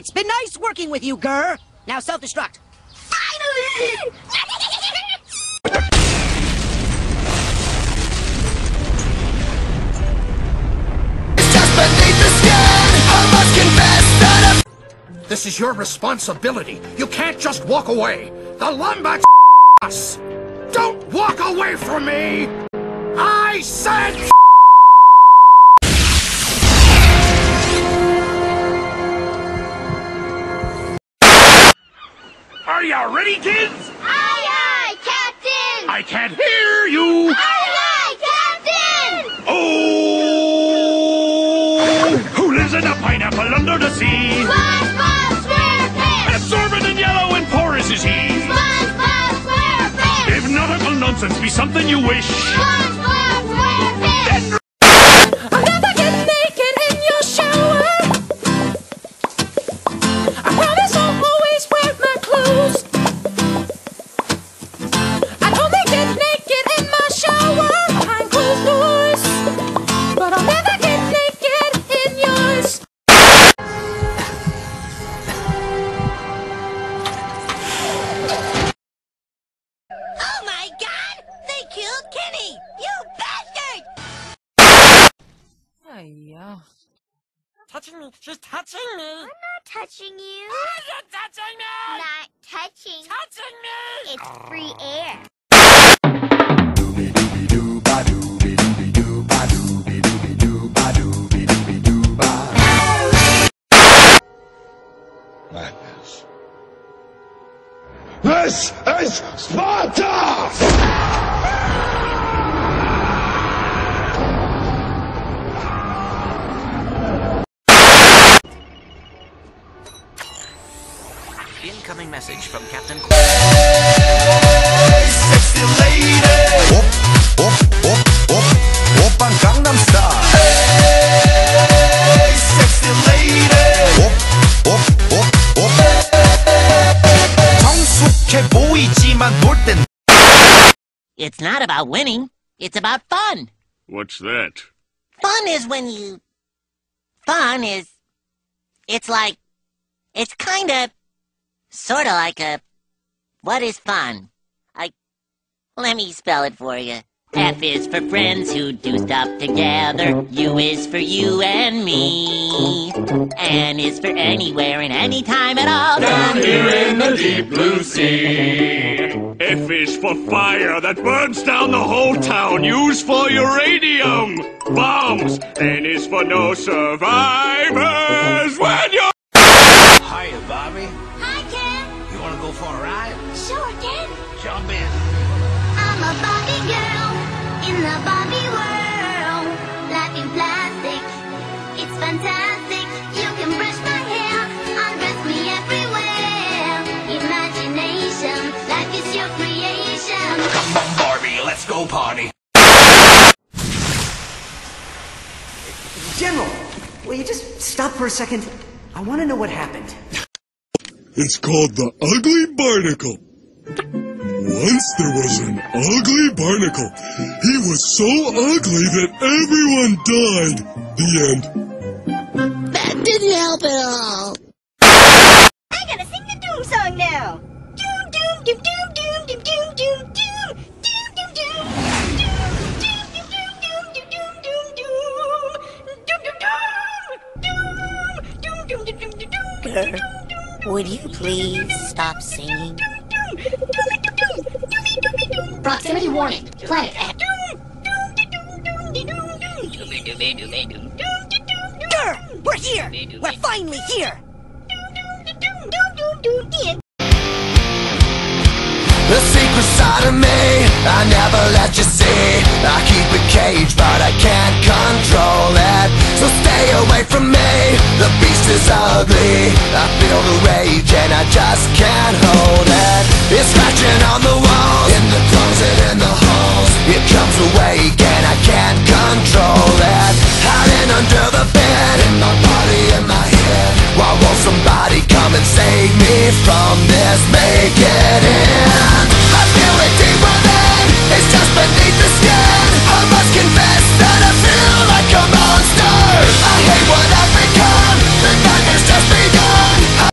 It's been nice working with you, Gurr. Now self-destruct. Finally! It's just beneath the skin. I must confess that This is your responsibility. You can't just walk away. The Lombats us. Don't walk away from me. I said. Are you ready, kids? Aye, aye, Captain! I can't hear you! Aye, aye, Captain! Oh! Who lives in a pineapple under the sea? SpongeBob SquarePants! Absorbent and yellow and porous is he. SpongeBob SquarePants! If nautical nonsense be something you wish, SpongeBob SquarePants! I'll never get naked in your shower. I promise I'll always wear my clothes. I'd only get naked in my shower behind closed doors, but I'll never get naked in yours. Oh my God! They killed Kenny! You bastard! Touching me. She's touching me. I'm not touching you. You're touching me! Not touching. Touching me! It's free air. Madness. This is Sparta! Incoming message from Captain Hey, sexy lady. 오빤 강남 Style. Hey, sexy lady. 성숙해 보이지만 볼 땐. It's not about winning. It's about fun. What's that? Fun is when you... Fun is... It's like... It's kinda... Sorta like a... What is fun? Let me spell it for you. F is for friends who do stuff together. U is for you and me. N is for anywhere and anytime at all. Down here in the deep blue sea. F is for fire that burns down the whole town. U's for uranium bombs. N is for no survivors when you're... Hiya, Barbie. Hi, Ken. You wanna go for a ride? Sure, Ken. Jump in. I'm a Barbie girl in the Barbie world. Life in plastic, it's fantastic. You can brush my hair, undress me everywhere. Imagination, life is your creation. Come on, Barbie, let's go party. General, will you just stop for a second? I want to know what happened. It's called the ugly barnacle. Once there was an ugly barnacle. He was so ugly that everyone died. The end. That didn't help at all. I gotta sing the Doom song now. Doom, doom, doom, doom, doom, doom, doom, doom, doom, doom, doom, Gurr, would you please stop singing? Proximity warning. Planet X. Gurr, we're here. We're finally here. The secret side of me, I never let you see. I keep it caged, but I can't control it. So stay away from me, the beast is ugly. I feel the rage and I just can't hold it. It's scratching on the walls, in the closet, in the halls. It comes awake and I can't control it. Hiding under the bed, in my body, in my head. While some